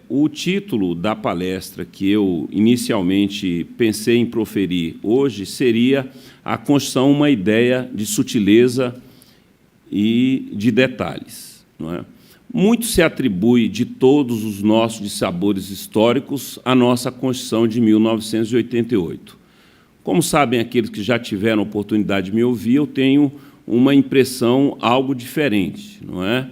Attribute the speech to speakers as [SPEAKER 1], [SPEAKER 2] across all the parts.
[SPEAKER 1] O título da palestra que eu inicialmente pensei em proferir hoje seria a Constituição, uma ideia de sutileza e de detalhes. Não é? Muito se atribui de todos os nossos dissabores históricos à nossa Constituição de 1988. Como sabem aqueles que já tiveram a oportunidade de me ouvir, eu tenho uma impressão algo diferente, não é?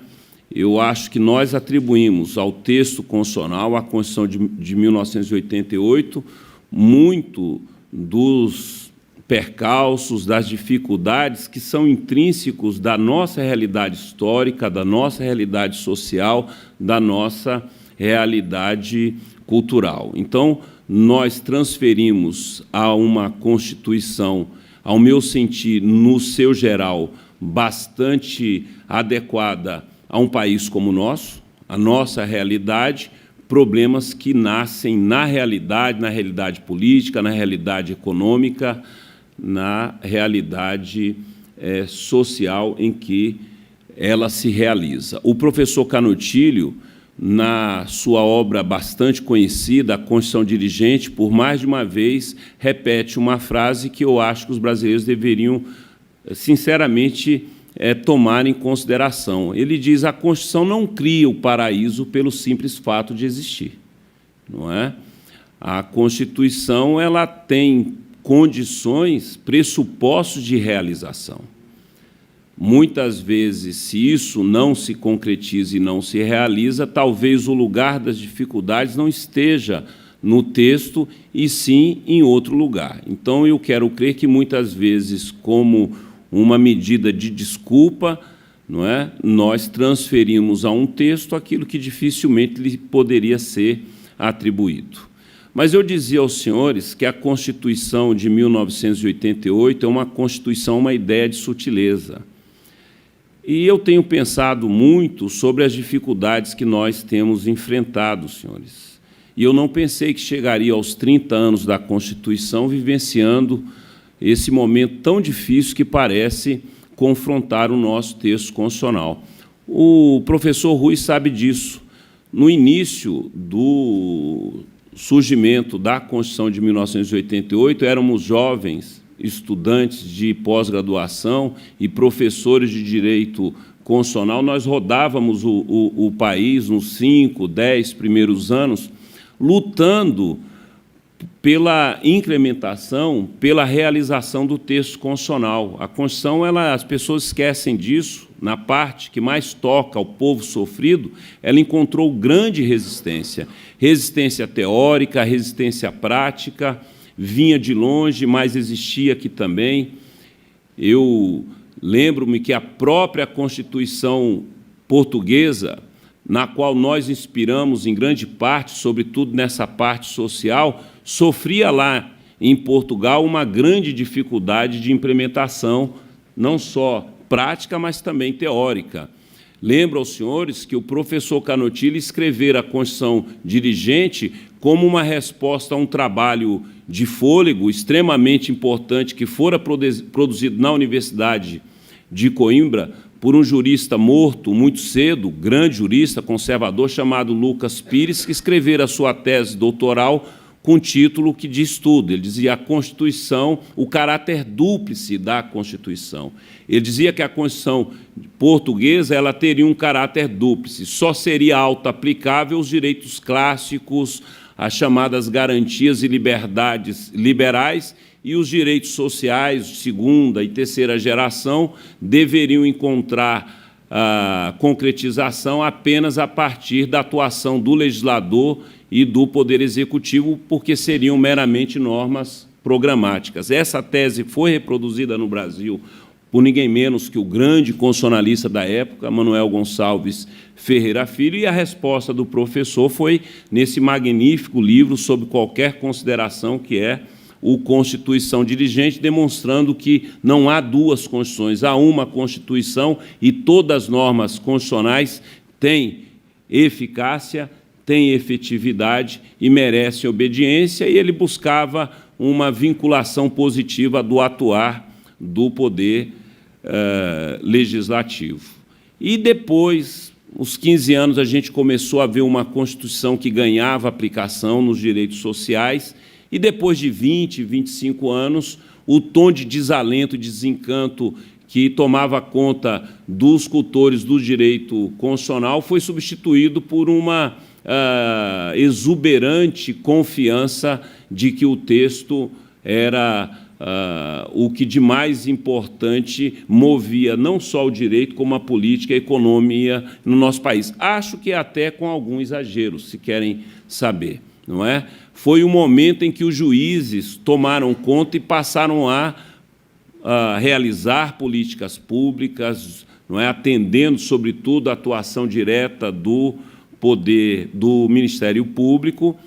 [SPEAKER 1] Eu acho que nós atribuímos ao texto constitucional, à Constituição de 1988, muito dos percalços, das dificuldades que são intrínsecos da nossa realidade histórica, da nossa realidade social, da nossa realidade cultural. Então, nós transferimos a uma Constituição, ao meu sentir, no seu geral, bastante adequada a um país como o nosso, a nossa realidade, problemas que nascem na realidade política, na realidade econômica, na realidade social em que ela se realiza. O professor Canutilho, na sua obra bastante conhecida, A Constituição Dirigente, por mais de uma vez, repete uma frase que eu acho que os brasileiros deveriam, sinceramente, tomar em consideração. Ele diz: a Constituição não cria o paraíso pelo simples fato de existir. Não é? A Constituição ela tem condições, pressupostos de realização. Muitas vezes, se isso não se concretiza e não se realiza, talvez o lugar das dificuldades não esteja no texto, e sim em outro lugar. Então, eu quero crer que, muitas vezes, como uma medida de desculpa, não é? Nós transferimos a um texto aquilo que dificilmente lhe poderia ser atribuído. Mas eu dizia aos senhores que a Constituição de 1988 é uma Constituição, uma ideia de sutileza. E eu tenho pensado muito sobre as dificuldades que nós temos enfrentado, senhores. E eu não pensei que chegaria aos 30 anos da Constituição vivenciando esse momento tão difícil que parece confrontar o nosso texto constitucional. O professor Rui sabe disso. No início do surgimento da Constituição de 1988, éramos jovens estudantes de pós-graduação e professores de direito constitucional. Nós rodávamos o país nos 5, 10 primeiros anos, lutando pela incrementação, pela realização do texto constitucional. A Constituição, as pessoas esquecem disso, na parte que mais toca ao povo sofrido, ela encontrou grande resistência. Resistência teórica, resistência prática, vinha de longe, mas existia aqui também. Eu lembro-me que a própria Constituição portuguesa, na qual nós inspiramos em grande parte, sobretudo nessa parte social, sofria lá em Portugal uma grande dificuldade de implementação, não só prática, mas também teórica. Lembro aos senhores que o professor Canutilho escrevera a Constituição Dirigente como uma resposta a um trabalho de fôlego extremamente importante que fora produzido na Universidade de Coimbra por um jurista morto muito cedo, grande jurista conservador, chamado Lucas Pires, que escrevera a sua tese doutoral com um título que diz tudo. Ele dizia a Constituição, o caráter dúplice da Constituição. Ele dizia que a Constituição portuguesa ela teria um caráter dúplice, só seria auto-aplicável os direitos clássicos, as chamadas garantias e liberdades liberais, e os direitos sociais, de segunda e terceira geração, deveriam encontrar concretização apenas a partir da atuação do legislador e do Poder Executivo, porque seriam meramente normas programáticas. Essa tese foi reproduzida no Brasil por ninguém menos que o grande constitucionalista da época, Manuel Gonçalves Ferreira Filho, e a resposta do professor foi nesse magnífico livro, sob qualquer consideração, que é o Constituição Dirigente, demonstrando que não há duas Constituições, há uma Constituição e todas as normas constitucionais têm eficácia, têm efetividade e merecem obediência, e ele buscava uma vinculação positiva do atuar do Poder Legislativo. E depois, uns 15 anos, a gente começou a ver uma Constituição que ganhava aplicação nos direitos sociais, e depois de 20, 25 anos, o tom de desalento e desencanto que tomava conta dos cultores do direito constitucional foi substituído por uma exuberante confiança de que o texto era o que de mais importante movia não só o direito, como a política e a economia no nosso país. Acho que até com algum exagero, se querem saber, não é? Foi o momento em que os juízes tomaram conta e passaram a realizar políticas públicas, não é? Atendendo, sobretudo, a atuação direta do poder do Ministério Público.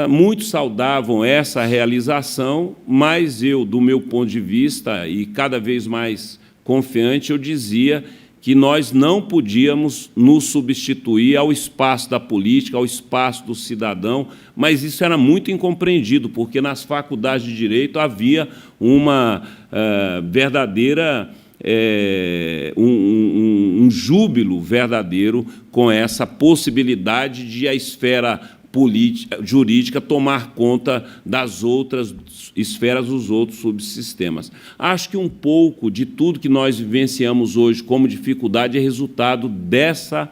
[SPEAKER 1] Muitos saudavam essa realização, mas eu, do meu ponto de vista, e cada vez mais confiante, eu dizia que nós não podíamos nos substituir ao espaço da política, ao espaço do cidadão, mas isso era muito incompreendido, porque nas faculdades de Direito havia uma verdadeira, um júbilo verdadeiro com essa possibilidade de a esfera jurídica tomar conta das outras esferas, dos outros subsistemas. Acho que um pouco de tudo que nós vivenciamos hoje como dificuldade é resultado dessa,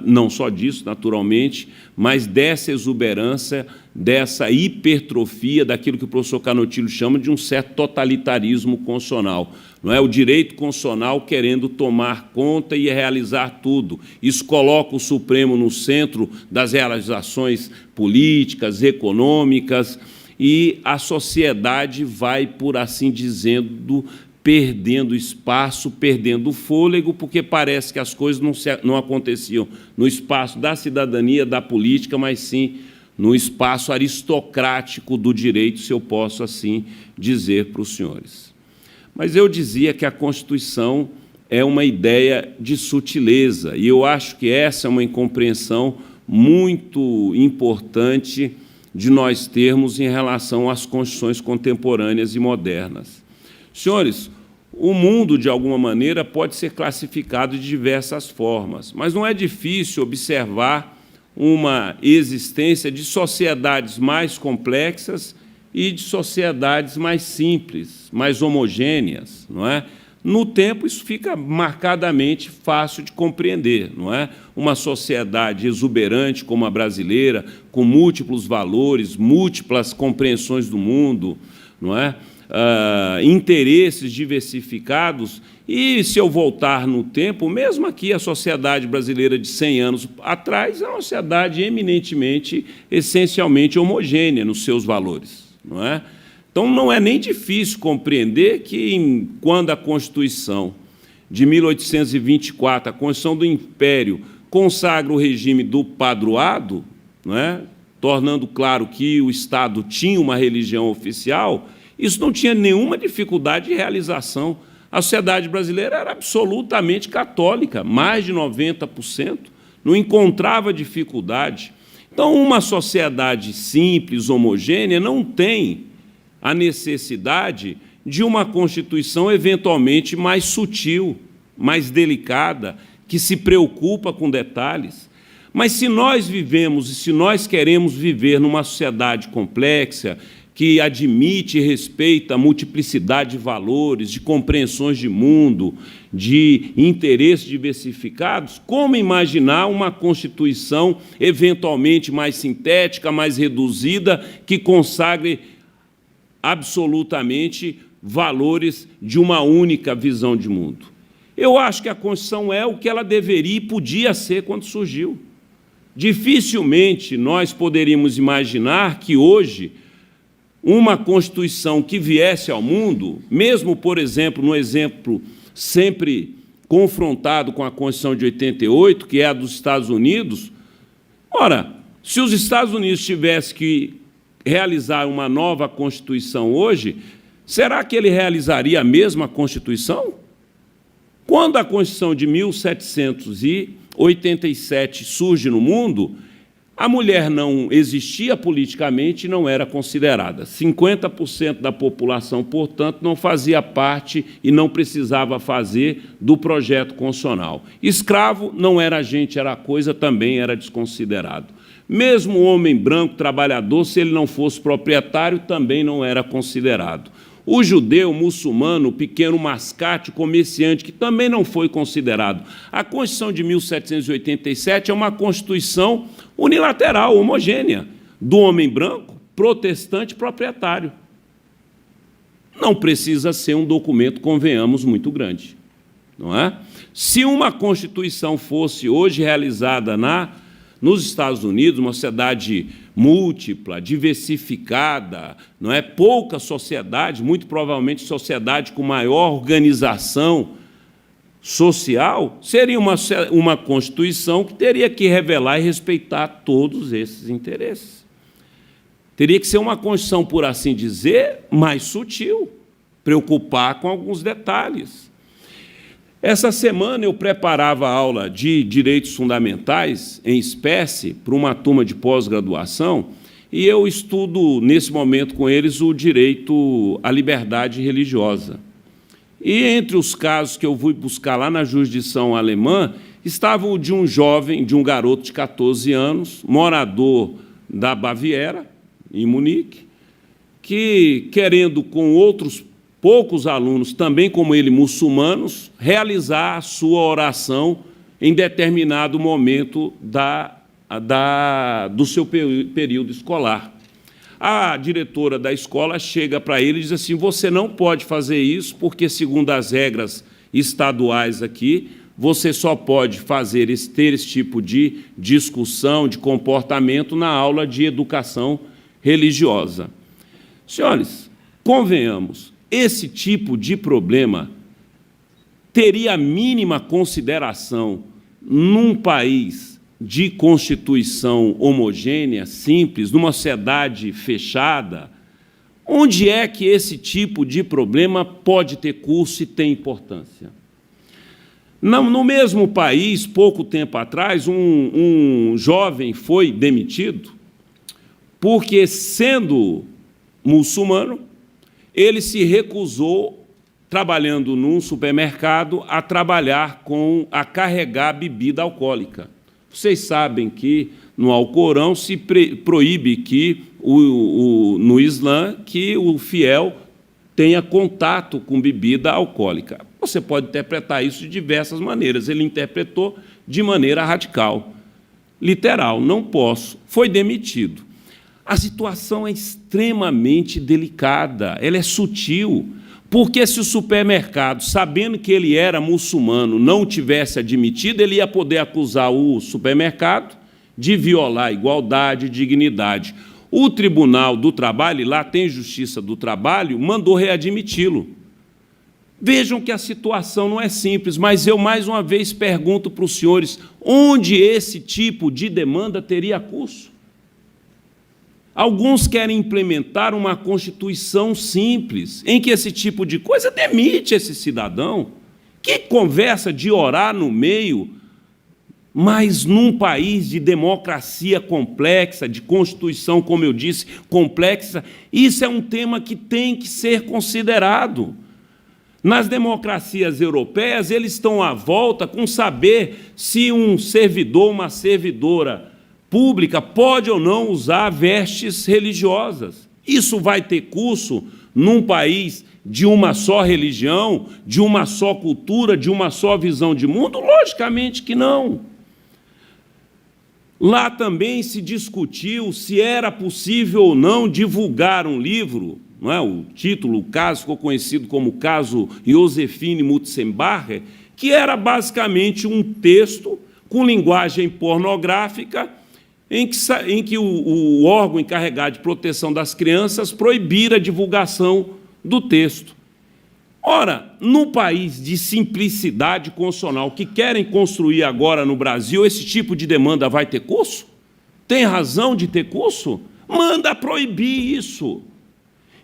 [SPEAKER 1] não só disso, naturalmente, mas dessa exuberância, dessa hipertrofia daquilo que o professor Canotilho chama de um certo totalitarismo constitucional. Não é o direito constitucional querendo tomar conta e realizar tudo. Isso coloca o Supremo no centro das realizações políticas, econômicas, e a sociedade vai, por assim dizendo, perdendo espaço, perdendo fôlego, porque parece que as coisas não aconteciam no espaço da cidadania, da política, mas sim no espaço aristocrático do direito, se eu posso assim dizer para os senhores. Mas eu dizia que a Constituição é uma ideia de sutileza, e eu acho que essa é uma incompreensão muito importante de nós termos em relação às constituições contemporâneas e modernas. Senhores, o mundo, de alguma maneira, pode ser classificado de diversas formas, mas não é difícil observar uma existência de sociedades mais complexas e de sociedades mais simples, mais homogêneas, não é? No tempo, isso fica marcadamente fácil de compreender, não é? Uma sociedade exuberante como a brasileira, com múltiplos valores, múltiplas compreensões do mundo, não é? Interesses diversificados, e, se eu voltar no tempo, mesmo aqui a sociedade brasileira de 100 anos atrás é uma sociedade eminentemente, essencialmente homogênea nos seus valores, não é? Então, não é nem difícil compreender que, quando a Constituição de 1824, a Constituição do Império, consagra o regime do padroado, não é? Tornando claro que o Estado tinha uma religião oficial, isso não tinha nenhuma dificuldade de realização. A sociedade brasileira era absolutamente católica, mais de 90%, não encontrava dificuldade. Então, uma sociedade simples, homogênea, não tem a necessidade de uma Constituição eventualmente mais sutil, mais delicada, que se preocupa com detalhes. Mas, se nós vivemos e se nós queremos viver numa sociedade complexa, que admite e respeita a multiplicidade de valores, de compreensões de mundo, de interesses diversificados, como imaginar uma Constituição eventualmente mais sintética, mais reduzida, que consagre absolutamente valores de uma única visão de mundo? Eu acho que a Constituição é o que ela deveria e podia ser quando surgiu. Dificilmente nós poderíamos imaginar que hoje uma Constituição que viesse ao mundo, mesmo, por exemplo, no exemplo sempre confrontado com a Constituição de 88, que é a dos Estados Unidos, ora, se os Estados Unidos tivessem que realizar uma nova Constituição hoje, será que ele realizaria a mesma Constituição? Quando a Constituição de 1787 surge no mundo, A mulher não existia politicamente e não era considerada. 50% da população, portanto, não fazia parte e não precisava fazer do projeto constitucional. Escravo não era gente, era coisa, também era desconsiderado. Mesmo o homem branco trabalhador, se ele não fosse proprietário, também não era considerado. O judeu, o muçulmano, o pequeno mascate, o comerciante, que também não foi considerado. A Constituição de 1787 é uma Constituição unilateral, homogênea, do homem branco, protestante, proprietário. Não precisa ser um documento, convenhamos, muito grande, não é? Se uma Constituição fosse hoje realizada nos Estados Unidos, uma sociedade múltipla, diversificada, não é? Pouca sociedade, muito provavelmente sociedade com maior organização social, seria uma Constituição que teria que revelar e respeitar todos esses interesses. Teria que ser uma Constituição, por assim dizer, mais sutil, preocupar com alguns detalhes. Essa semana eu preparava a aula de Direitos Fundamentais, em espécie, para uma turma de pós-graduação, e eu estudo, nesse momento, com eles, o direito à liberdade religiosa. E, entre os casos que eu fui buscar lá na jurisdição alemã, estava o de um jovem, de um garoto de 14 anos, morador da Baviera, em Munique, que, querendo com outros poucos alunos, também como ele, muçulmanos, realizar a sua oração em determinado momento do seu período escolar. A diretora da escola chega para ele e diz assim: você não pode fazer isso, porque, segundo as regras estaduais aqui, você só pode ter esse tipo de discussão, de comportamento na aula de educação religiosa. Senhores, convenhamos, esse tipo de problema teria a mínima consideração num país de constituição homogênea, simples, numa sociedade fechada. Onde é que esse tipo de problema pode ter curso e tem importância? No mesmo país, pouco tempo atrás, um jovem foi demitido porque, sendo muçulmano, ele se recusou, trabalhando num supermercado, a carregar bebida alcoólica. Vocês sabem que no Alcorão se proíbe que, no Islã, que o fiel tenha contato com bebida alcoólica. Você pode interpretar isso de diversas maneiras. Ele interpretou de maneira radical, literal: não posso. Foi demitido. A situação é extremamente delicada, ela é sutil, porque se o supermercado, sabendo que ele era muçulmano, não o tivesse admitido, ele ia poder acusar o supermercado de violar a igualdade e dignidade. O Tribunal do Trabalho, e lá tem Justiça do Trabalho, mandou readmiti-lo. Vejam que a situação não é simples, mas eu, mais uma vez, pergunto para os senhores, onde esse tipo de demanda teria curso? Alguns querem implementar uma Constituição simples, em que esse tipo de coisa demite esse cidadão. Que conversa de orar no meio, mas num país de democracia complexa, de Constituição, como eu disse, complexa, isso é um tema que tem que ser considerado. Nas democracias europeias, eles estão à volta com saber se um servidor, uma servidora pública pode ou não usar vestes religiosas. Isso vai ter curso num país de uma só religião, de uma só cultura, de uma só visão de mundo? Logicamente que não. Lá também se discutiu se era possível ou não divulgar um livro, não é? O título, o caso, ficou conhecido como caso Josephine Mutzenbacher, que era basicamente um texto com linguagem pornográfica, em que o órgão encarregado de proteção das crianças proibira a divulgação do texto. Ora, no país de simplicidade constitucional que querem construir agora no Brasil, esse tipo de demanda vai ter curso? Tem razão de ter curso? Manda proibir isso.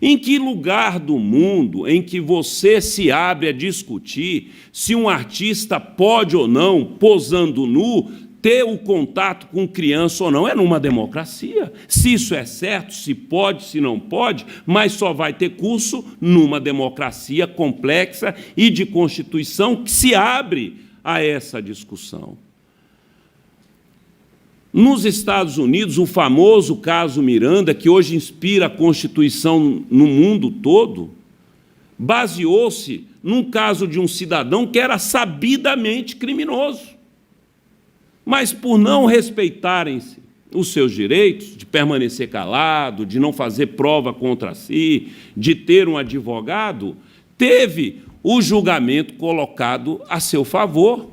[SPEAKER 1] Em que lugar do mundo em que você se abre a discutir se um artista pode ou não, posando nu, ter o contato com criança ou não é numa democracia. Se isso é certo, se pode, se não pode, mas só vai ter curso numa democracia complexa e de Constituição que se abre a essa discussão. Nos Estados Unidos, o famoso caso Miranda, que hoje inspira a Constituição no mundo todo, baseou-se num caso de um cidadão que era sabidamente criminoso. Mas, por não respeitarem-se os seus direitos, de permanecer calado, de não fazer prova contra si, de ter um advogado, teve o julgamento colocado a seu favor.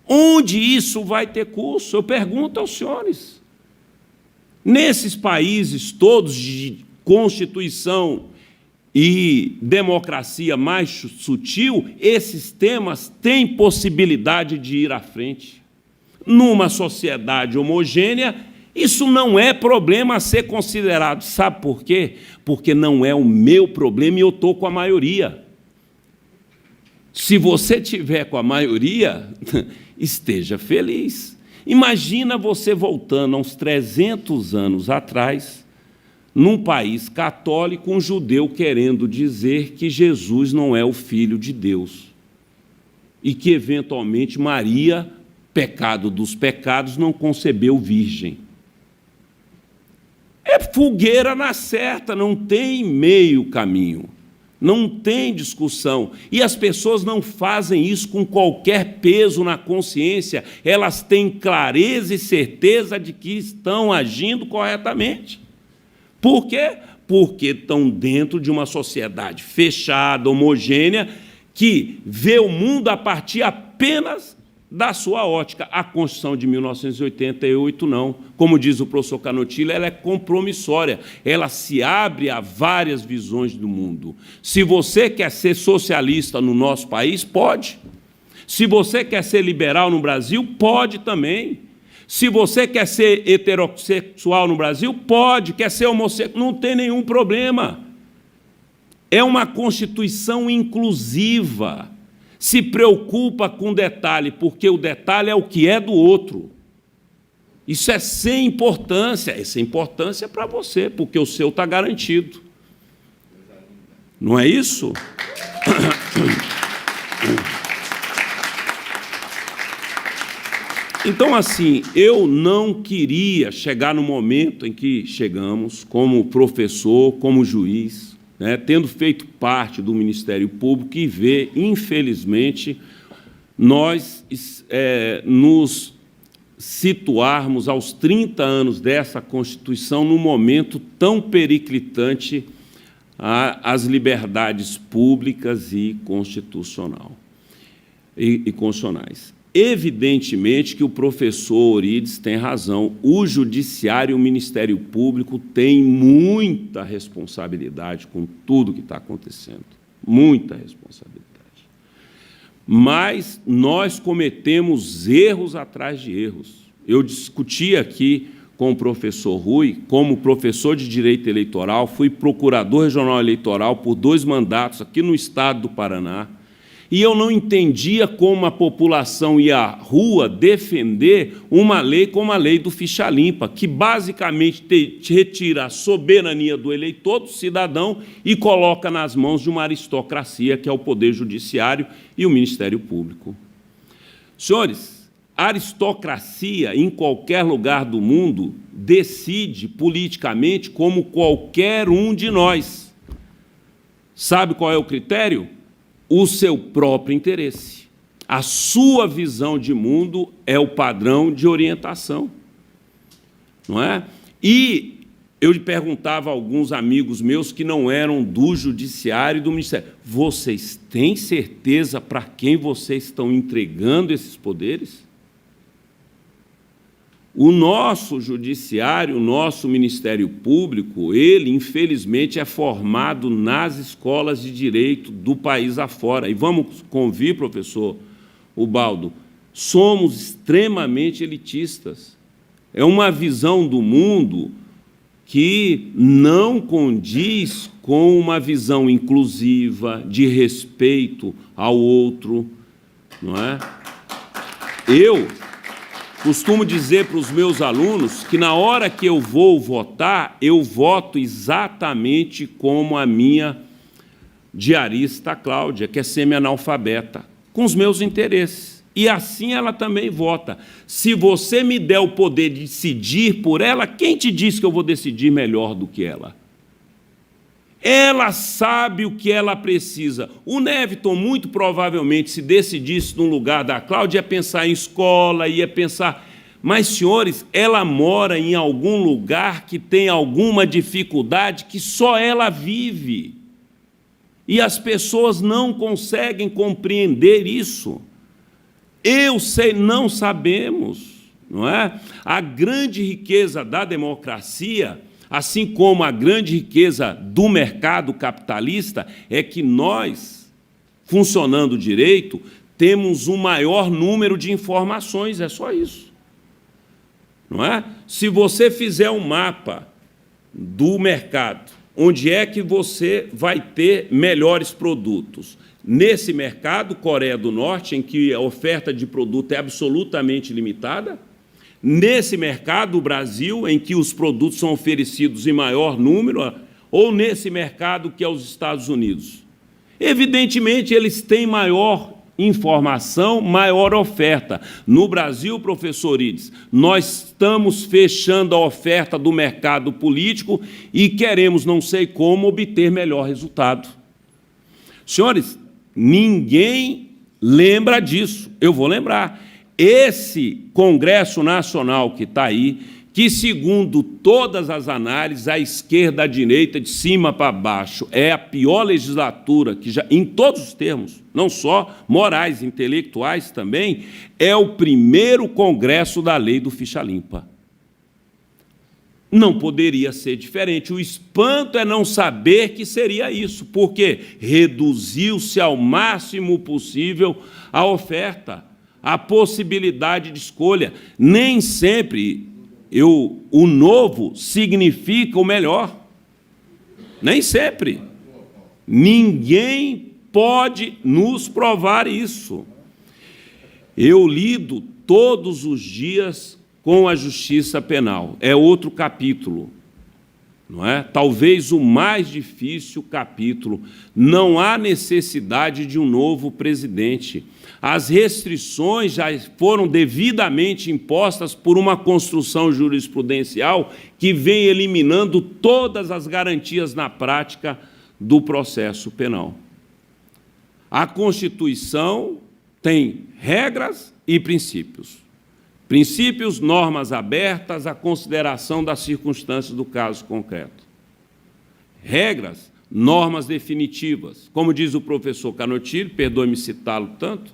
[SPEAKER 1] Onde isso vai ter curso? Eu pergunto aos senhores. Nesses países todos de Constituição e democracia mais sutil, esses temas têm possibilidade de ir à frente. Numa sociedade homogênea, isso não é problema a ser considerado. Sabe por quê? Porque não é o meu problema e eu estou com a maioria. Se você tiver com a maioria, esteja feliz. Imagina você voltando a uns 300 anos atrás, num país católico, um judeu querendo dizer que Jesus não é o Filho de Deus e que, eventualmente, Maria, pecado dos pecados, não concebeu virgem. É fogueira na certa, não tem meio caminho, não tem discussão. E as pessoas não fazem isso com qualquer peso na consciência, elas têm clareza e certeza de que estão agindo corretamente. Por quê? Porque estão dentro de uma sociedade fechada, homogênea, que vê o mundo a partir apenas da sua ótica. A Constituição de 1988, não. Como diz o professor Canotilla, ela é compromissória, ela se abre a várias visões do mundo. Se você quer ser socialista no nosso país, pode. Se você quer ser liberal no Brasil, pode também. Se você quer ser heterossexual no Brasil, pode. Quer ser homossexual, não tem nenhum problema. É uma Constituição inclusiva. Se preocupa com detalhe, porque o detalhe é o que é do outro. Isso é sem importância. Essa importância é para você, porque o seu está garantido. Não é isso? Então, assim, eu não queria chegar no momento em que chegamos, como professor, como juiz, tendo feito parte do Ministério Público e ver, infelizmente, nós nos situarmos aos 30 anos dessa Constituição num momento tão periclitante às liberdades públicas e constitucionais. Evidentemente que o professor Eurides tem razão, o Judiciário e o Ministério Público têm muita responsabilidade com tudo que está acontecendo, muita responsabilidade. Mas nós cometemos erros atrás de erros. Eu discuti aqui com o professor Rui, como professor de Direito Eleitoral, fui procurador regional eleitoral por 2 mandatos aqui no estado do Paraná, e eu não entendia como a população ia à rua defender uma lei como a lei do ficha limpa, que basicamente retira a soberania do eleitor, do cidadão, e coloca nas mãos de uma aristocracia, que é o Poder Judiciário e o Ministério Público. Senhores, a aristocracia, em qualquer lugar do mundo, decide politicamente como qualquer um de nós. Sabe qual é o critério? O seu próprio interesse. A sua visão de mundo é o padrão de orientação. Não é? E eu lhe perguntava a alguns amigos meus que não eram do Judiciário e do Ministério: vocês têm certeza para quem vocês estão entregando esses poderes? O nosso Judiciário, o nosso Ministério Público, ele, infelizmente, é formado nas escolas de direito do país afora. E vamos convir, professor Ubaldo, somos extremamente elitistas. É uma visão do mundo que não condiz com uma visão inclusiva, de respeito ao outro, não é? costumo dizer para os meus alunos que, na hora que eu vou votar, eu voto exatamente como a minha diarista Cláudia, que é semi-analfabeta, com os meus interesses. E assim ela também vota. Se você me der o poder de decidir por ela, quem te diz que eu vou decidir melhor do que ela? Ela sabe o que ela precisa. O Neviton, muito provavelmente, se decidisse no lugar da Cláudia, ia pensar em escola, ia pensar... Mas, senhores, ela mora em algum lugar que tem alguma dificuldade que só ela vive. E as pessoas não conseguem compreender isso. Eu sei, não sabemos, não é? A grande riqueza da democracia, assim como a grande riqueza do mercado capitalista, é que nós, funcionando direito, temos um maior número de informações, é só isso. Não é? Se você fizer um mapa do mercado, onde é que você vai ter melhores produtos? Nesse mercado, Coreia do Norte, em que a oferta de produto é absolutamente limitada, nesse mercado, o Brasil, em que os produtos são oferecidos em maior número, ou nesse mercado que é os Estados Unidos. Evidentemente, eles têm maior informação, maior oferta. No Brasil, professor Ides, nós estamos fechando a oferta do mercado político e queremos, não sei como, obter melhor resultado. Senhores, ninguém lembra disso. Eu vou lembrar. Esse Congresso Nacional que está aí, que, segundo todas as análises, a esquerda, a direita, de cima para baixo, é a pior legislatura, que já, em todos os termos, não só morais, intelectuais também, é o primeiro Congresso da lei do ficha limpa. Não poderia ser diferente. O espanto é não saber que seria isso, porque reduziu-se ao máximo possível a oferta, a possibilidade de escolha. Nem sempre o novo significa o melhor. Nem sempre. Ninguém pode nos provar isso. Eu lido todos os dias com a justiça penal. É outro capítulo, não é? Talvez o mais difícil capítulo. Não há necessidade de um novo presidente. As restrições já foram devidamente impostas por uma construção jurisprudencial que vem eliminando todas as garantias na prática do processo penal. A Constituição tem regras e princípios. Princípios, normas abertas à consideração das circunstâncias do caso concreto. Regras, normas definitivas. Como diz o professor Canottieri, perdoe-me citá-lo tanto,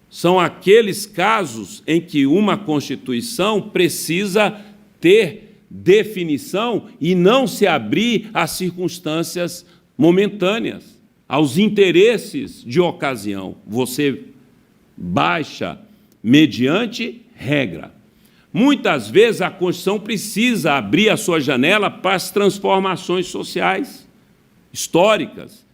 [SPEAKER 1] são aqueles casos em que uma Constituição precisa ter definição e não se abrir às circunstâncias momentâneas, aos interesses de ocasião. Você baixa mediante regra. Muitas vezes a Constituição precisa abrir a sua janela para as transformações sociais, históricas.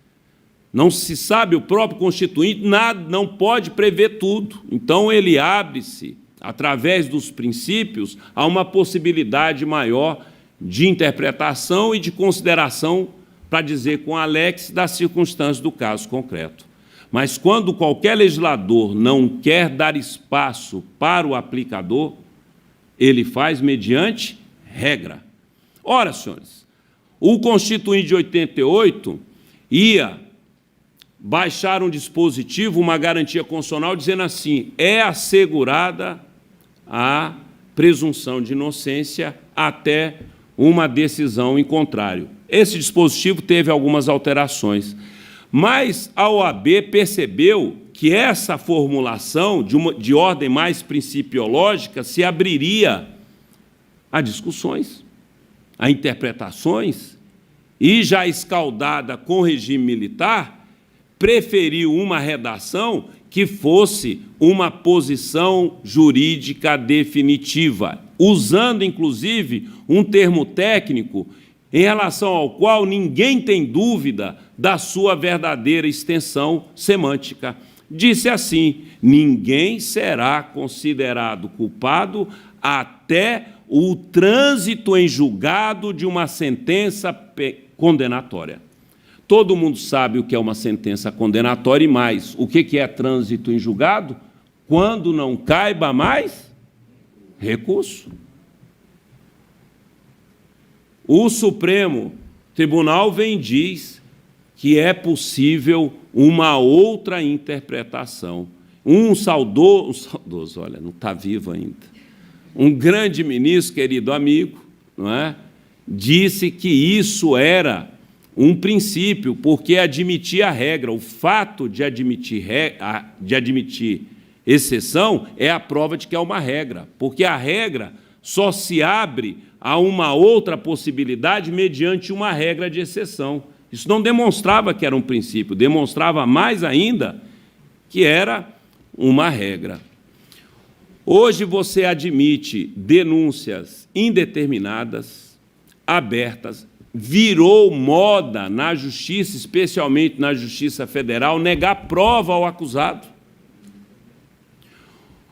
[SPEAKER 1] Não se sabe, o próprio Constituinte não pode prever tudo. Então, ele abre-se, através dos princípios, a uma possibilidade maior de interpretação e de consideração, para dizer com Alex, das circunstâncias do caso concreto. Mas quando qualquer legislador não quer dar espaço para o aplicador, ele faz mediante regra. Ora, senhores, o Constituinte de 88 ia baixar um dispositivo, uma garantia constitucional, dizendo assim: é assegurada a presunção de inocência até uma decisão em contrário. Esse dispositivo teve algumas alterações. Mas a OAB percebeu que essa formulação, de ordem mais principiológica, se abriria a discussões, a interpretações, e, já escaldada com o regime militar, preferiu uma redação que fosse uma posição jurídica definitiva, usando, inclusive, um termo técnico em relação ao qual ninguém tem dúvida da sua verdadeira extensão semântica. disse assim: ninguém será considerado culpado até o trânsito em julgado de uma sentença condenatória. Todo mundo sabe o que é uma sentença condenatória e mais. O que é trânsito em julgado? Quando não caiba mais recurso. O Supremo Tribunal vem e diz que é possível uma outra interpretação. Um saudoso, olha, não está vivo ainda, um grande ministro, querido amigo, não é? Disse que isso era um princípio, porque admitia a regra. O fato de admitir exceção é a prova de que é uma regra, porque a regra só se abre a uma outra possibilidade mediante uma regra de exceção. Isso não demonstrava que era um princípio, demonstrava mais ainda que era uma regra. Hoje você admite denúncias indeterminadas, abertas, virou moda na justiça, especialmente na Justiça Federal, negar prova ao acusado.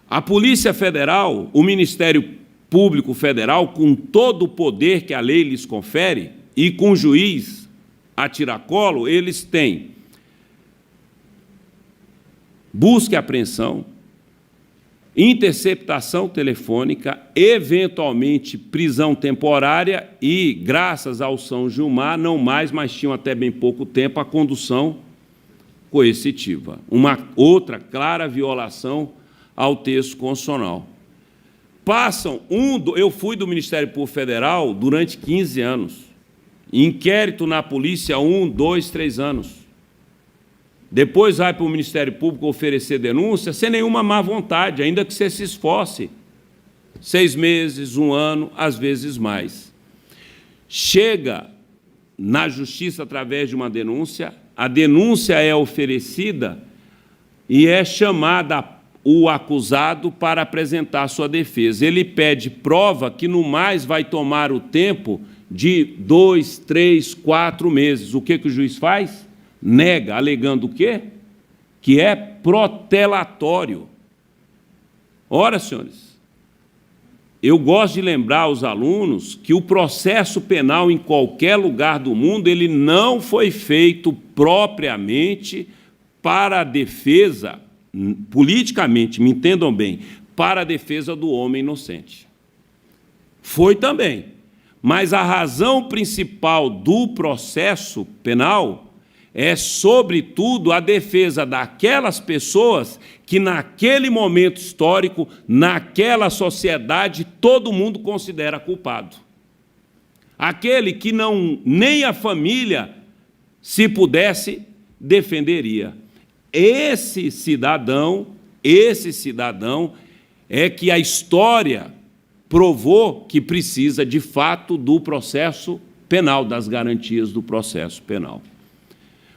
[SPEAKER 1] A Polícia Federal, o Ministério Público Federal, com todo o poder que a lei lhes confere, e com o juiz a tiracolo, eles têm busca e apreensão, interceptação telefônica, eventualmente prisão temporária e, graças ao São Gilmar, não mais, mas tinham até bem pouco tempo, a condução coercitiva. Uma outra clara violação ao texto constitucional. Eu fui do Ministério Público Federal durante 15 anos. Inquérito na polícia, 1, 2, 3 anos. Depois vai para o Ministério Público oferecer denúncia sem nenhuma má vontade, ainda que você se esforce. 6 meses, 1 ano, às vezes mais. Chega na justiça através de uma denúncia, a denúncia é oferecida e é chamada o acusado para apresentar sua defesa. Ele pede prova que, no mais, vai tomar o tempo de 2, 3, 4 meses. O que o juiz faz? Nega, alegando o quê? Que é protelatório. Ora, senhores, eu gosto de lembrar aos alunos que o processo penal em qualquer lugar do mundo ele não foi feito propriamente para a defesa, politicamente, me entendam bem, para a defesa do homem inocente. Foi também. Mas a razão principal do processo penal é, sobretudo, a defesa daquelas pessoas que, naquele momento histórico, naquela sociedade, todo mundo considera culpado. Aquele que nem a família, se pudesse, defenderia. Esse cidadão é que a história provou que precisa, de fato, do processo penal, das garantias do processo penal.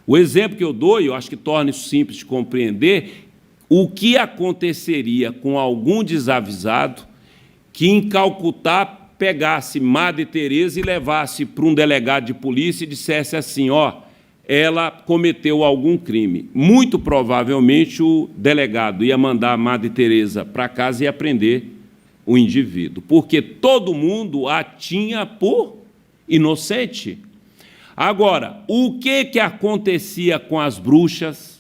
[SPEAKER 1] O exemplo que eu dou, e eu acho que torna isso simples de compreender, o que aconteceria com algum desavisado que, em Calcutá, pegasse Madre Teresa e levasse para um delegado de polícia e dissesse assim: ó, ela cometeu algum crime. Muito provavelmente o delegado ia mandar a Madre Teresa para casa e prender o indivíduo, porque todo mundo a tinha por inocente. Agora, o que acontecia com as bruxas,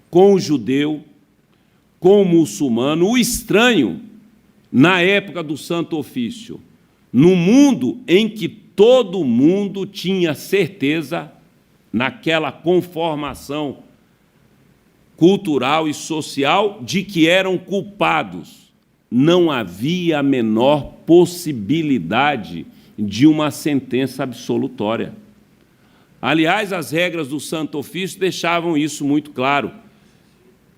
[SPEAKER 1] com o judeu, com o muçulmano, o estranho, na época do Santo Ofício, no mundo em que todo mundo tinha certeza, naquela conformação cultural e social, de que eram culpados? Não havia a menor possibilidade de uma sentença absolutória. Aliás, as regras do Santo Ofício deixavam isso muito claro.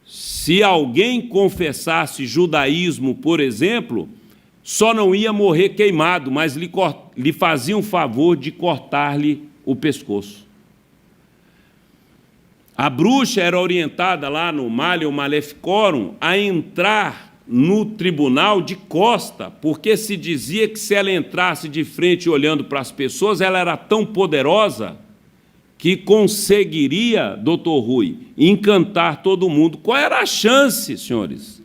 [SPEAKER 1] Se alguém confessasse judaísmo, por exemplo, só não ia morrer queimado, mas lhe fazia um favor de cortar-lhe o pescoço. A bruxa era orientada lá no Maleum Maleficorum a entrar no tribunal de costa, porque se dizia que, se ela entrasse de frente olhando para as pessoas, ela era tão poderosa que conseguiria, doutor Rui, encantar todo mundo. Qual era a chance, senhores,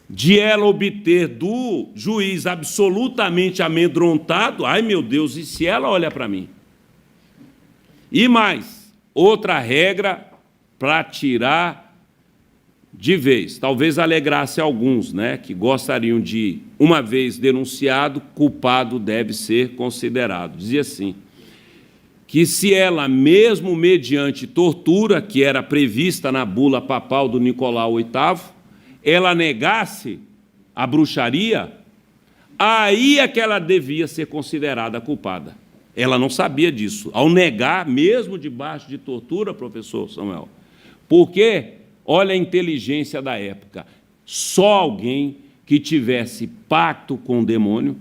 [SPEAKER 1] de ela obter do juiz absolutamente amedrontado? Ai, meu Deus, e se ela olha para mim? E mais, outra regra para tirar de vez, talvez alegrasse alguns, né, que gostariam de, uma vez denunciado, culpado deve ser considerado. Dizia assim, que se ela, mesmo mediante tortura, que era prevista na bula papal do Nicolau VIII, ela negasse a bruxaria, aí é que ela devia ser considerada culpada. Ela não sabia disso. Ao negar, mesmo debaixo de tortura, professor Samuel, porque, olha a inteligência da época, só alguém que tivesse pacto com o demônio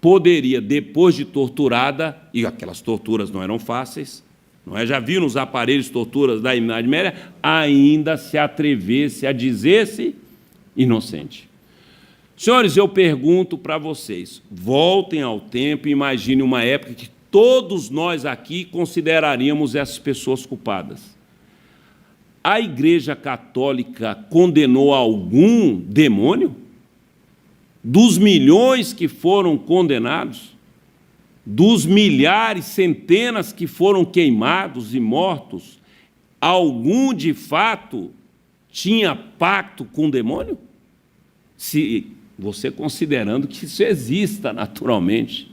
[SPEAKER 1] poderia, depois de torturada, e aquelas torturas não eram fáceis, não é? Já viram os aparelhos de torturas da Idade Média, ainda se atrevesse a dizer-se inocente. Senhores, eu pergunto para vocês, voltem ao tempo e imaginem uma época que todos nós aqui consideraríamos essas pessoas culpadas. A Igreja Católica condenou algum demônio? Dos milhões que foram condenados? Dos milhares, centenas que foram queimados e mortos? Algum, de fato, tinha pacto com o demônio? Se você considerando que isso exista naturalmente.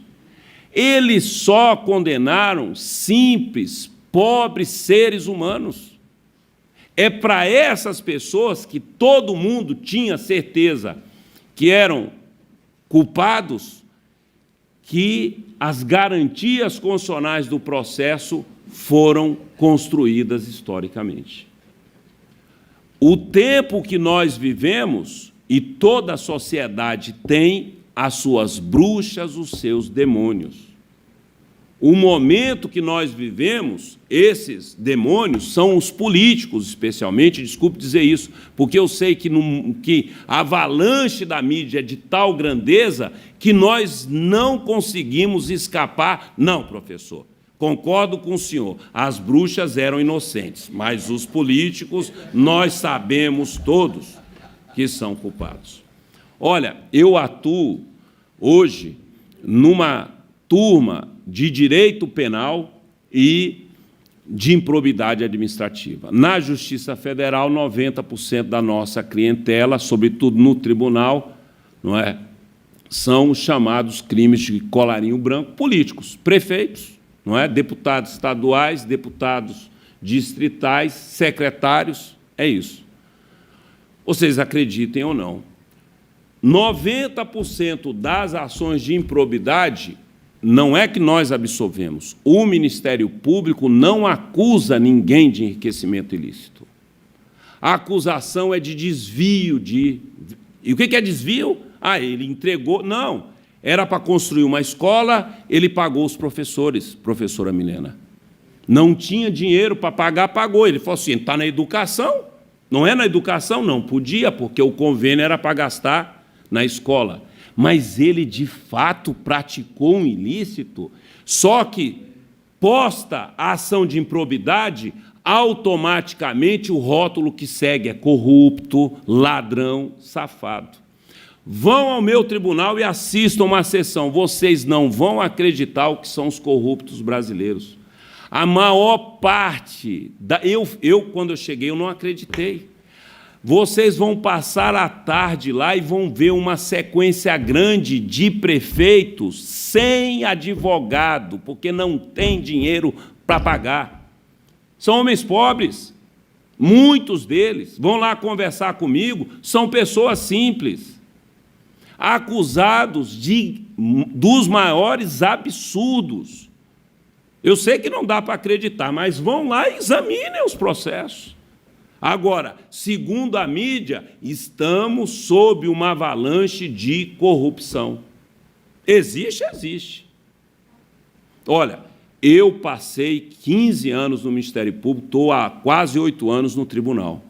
[SPEAKER 1] Eles só condenaram simples, pobres seres humanos. É para essas pessoas que todo mundo tinha certeza que eram culpados que as garantias constitucionais do processo foram construídas historicamente. O tempo que nós vivemos, e toda a sociedade tem as suas bruxas, os seus demônios. O momento que nós vivemos, esses demônios são os políticos, especialmente, desculpe dizer isso, porque eu sei que a avalanche da mídia é de tal grandeza que nós não conseguimos escapar. Não, professor, concordo com o senhor, as bruxas eram inocentes, mas os políticos, nós sabemos todos que são culpados. Olha, eu atuo hoje numa turma de direito penal e de improbidade administrativa. Na Justiça Federal, 90% da nossa clientela, sobretudo no tribunal, não é, são os chamados crimes de colarinho branco políticos, prefeitos, não é, deputados estaduais, deputados distritais, secretários, é isso. Vocês acreditem ou não, 90% das ações de improbidade não é que nós absolvemos. O Ministério Público não acusa ninguém de enriquecimento ilícito. A acusação é de desvio de... E o que é desvio? Ah, ele entregou... Não, era para construir uma escola, ele pagou os professores, professora Milena. Não tinha dinheiro para pagar, pagou. Ele falou assim, está na educação? Não é na educação? Não, podia, porque o convênio era para gastar na escola. Mas ele, de fato, praticou um ilícito, só que, posta a ação de improbidade, automaticamente o rótulo que segue é corrupto, ladrão, safado. Vão ao meu tribunal e assistam uma sessão. Vocês não vão acreditar o que são os corruptos brasileiros. A maior parte... quando eu cheguei, eu não acreditei. Vocês vão passar a tarde lá e vão ver uma sequência grande de prefeitos sem advogado, porque não tem dinheiro para pagar. São homens pobres, muitos deles. Vão lá conversar comigo, são pessoas simples, acusados dos maiores absurdos. Eu sei que não dá para acreditar, mas vão lá e examinem os processos. Agora, segundo a mídia, estamos sob uma avalanche de corrupção. Existe, existe. Olha, eu passei 15 anos no Ministério Público, estou há quase 8 anos no tribunal.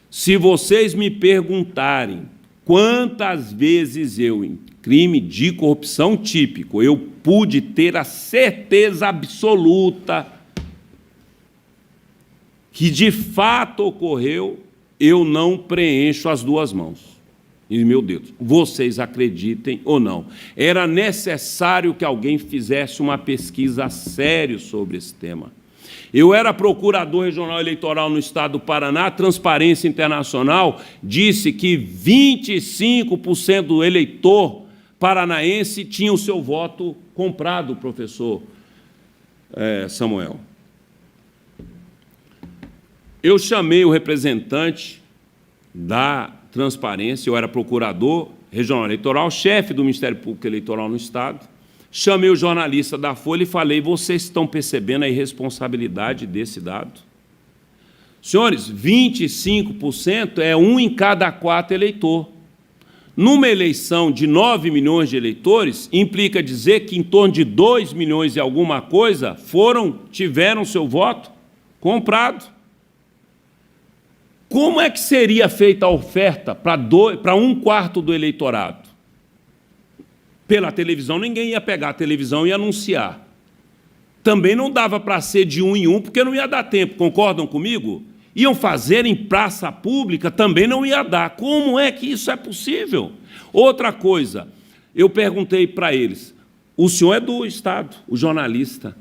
[SPEAKER 1] Se vocês me perguntarem quantas vezes eu, em crime de corrupção típico, eu pude ter a certeza absoluta que de fato ocorreu, eu não preencho as duas mãos. E, meu Deus, vocês acreditem ou não, era necessário que alguém fizesse uma pesquisa a sério sobre esse tema. Eu era procurador regional eleitoral no estado do Paraná, a Transparência Internacional disse que 25% do eleitor paranaense tinha o seu voto comprado, professor Samuel. Eu chamei o representante da Transparência, eu era procurador regional eleitoral, chefe do Ministério Público Eleitoral no estado, chamei o jornalista da Folha e falei: vocês estão percebendo a irresponsabilidade desse dado? Senhores, 25% é 1 em cada 4 eleitor. Numa eleição de 9 milhões de eleitores, implica dizer que em torno de 2 milhões e alguma coisa tiveram seu voto comprado. Como é que seria feita a oferta para 1/4 do eleitorado? Pela televisão, ninguém ia pegar a televisão e anunciar. Também não dava para ser de 1 em 1, porque não ia dar tempo, concordam comigo? Iam fazer em praça pública, também não ia dar. Como é que isso é possível? Outra coisa, eu perguntei para eles, o senhor é do Estado, o jornalista,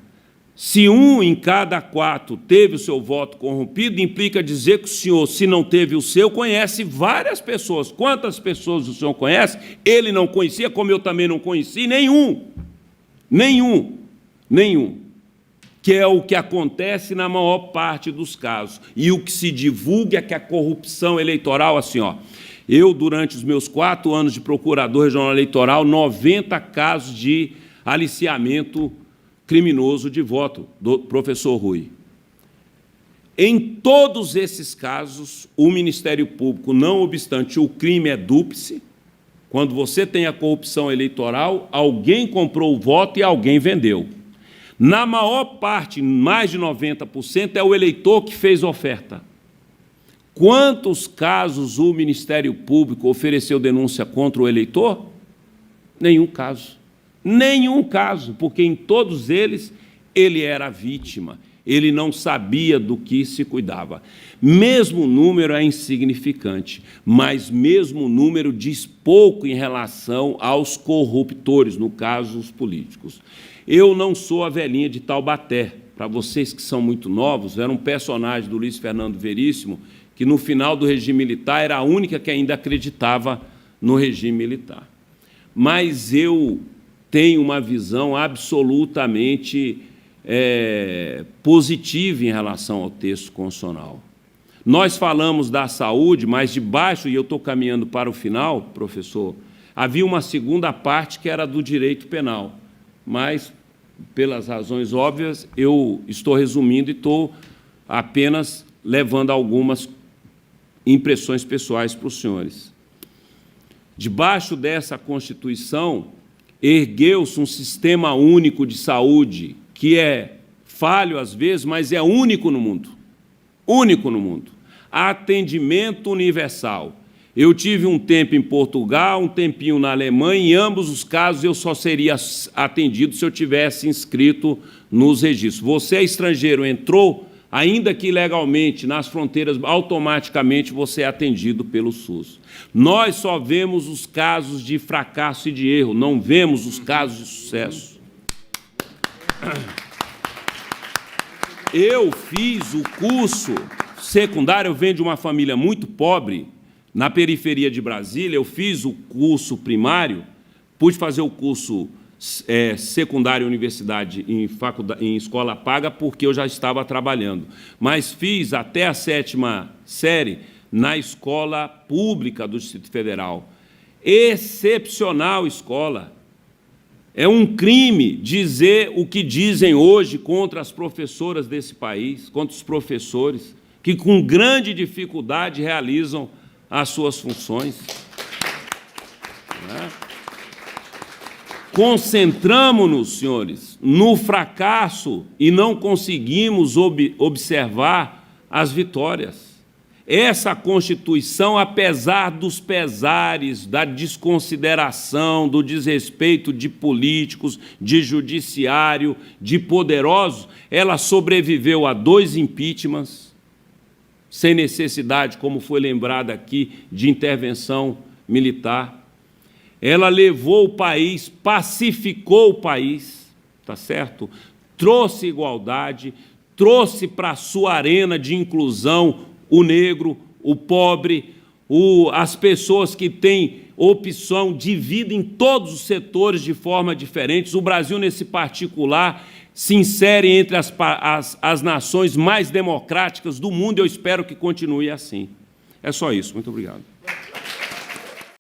[SPEAKER 1] se 1 em cada 4 teve o seu voto corrompido, implica dizer que o senhor, se não teve o seu, conhece várias pessoas. Quantas pessoas o senhor conhece? Ele não conhecia, como eu também não conheci, nenhum. Que é o que acontece na maior parte dos casos. E o que se divulga é que a corrupção eleitoral, assim, ó, eu, durante os meus 4 anos de procurador regional eleitoral, 90 casos de aliciamento criminoso de voto, do professor Rui. Em todos esses casos, o Ministério Público, não obstante o crime é dúplice, quando você tem a corrupção eleitoral, alguém comprou o voto e alguém vendeu. Na maior parte, mais de 90%, é o eleitor que fez oferta. Quantos casos o Ministério Público ofereceu denúncia contra o eleitor? Nenhum caso. Nenhum caso, porque em todos eles ele era vítima, ele não sabia do que se cuidava. Mesmo o número é insignificante, mas mesmo o número diz pouco em relação aos corruptores, no caso, os políticos. Eu não sou a velhinha de Taubaté. Para vocês que são muito novos, era um personagem do Luiz Fernando Veríssimo, que no final do regime militar era a única que ainda acreditava no regime militar. Mas eu tenho uma visão absolutamente positiva em relação ao texto constitucional. Nós falamos da saúde, mas debaixo, e eu estou caminhando para o final, professor, havia uma segunda parte que era do direito penal, mas, pelas razões óbvias, eu estou resumindo e estou apenas levando algumas impressões pessoais para os senhores. Debaixo dessa Constituição, ergueu-se um sistema único de saúde, que é falho às vezes, mas é único no mundo. Único no mundo. Atendimento universal. Eu tive um tempo em Portugal, um tempinho na Alemanha, e em ambos os casos eu só seria atendido se eu tivesse inscrito nos registros. Você é estrangeiro, entrou, ainda que ilegalmente, nas fronteiras, automaticamente você é atendido pelo SUS. Nós só vemos os casos de fracasso e de erro, não vemos os casos de sucesso. Eu fiz o curso secundário, eu venho de uma família muito pobre, na periferia de Brasília, eu fiz o curso primário, pude fazer o curso secundário universidade em escola paga, porque eu já estava trabalhando. Mas fiz até a 7ª série na escola pública do Distrito Federal. Excepcional escola. É um crime dizer o que dizem hoje contra as professoras desse país, contra os professores, que com grande dificuldade realizam as suas funções. Concentramos-nos, senhores, no fracasso e não conseguimos observar as vitórias. Essa Constituição, apesar dos pesares, da desconsideração, do desrespeito de políticos, de judiciário, de poderosos, ela sobreviveu a 2 impeachments, sem necessidade, como foi lembrado aqui, de intervenção militar. Ela levou o país, pacificou o país, tá certo? Trouxe igualdade, trouxe para a sua arena de inclusão o negro, o pobre, as pessoas que têm opção de vida em todos os setores de forma diferente. O Brasil, nesse particular, se insere entre as nações mais democráticas do mundo. Eu espero que continue assim. É só isso. Muito obrigado.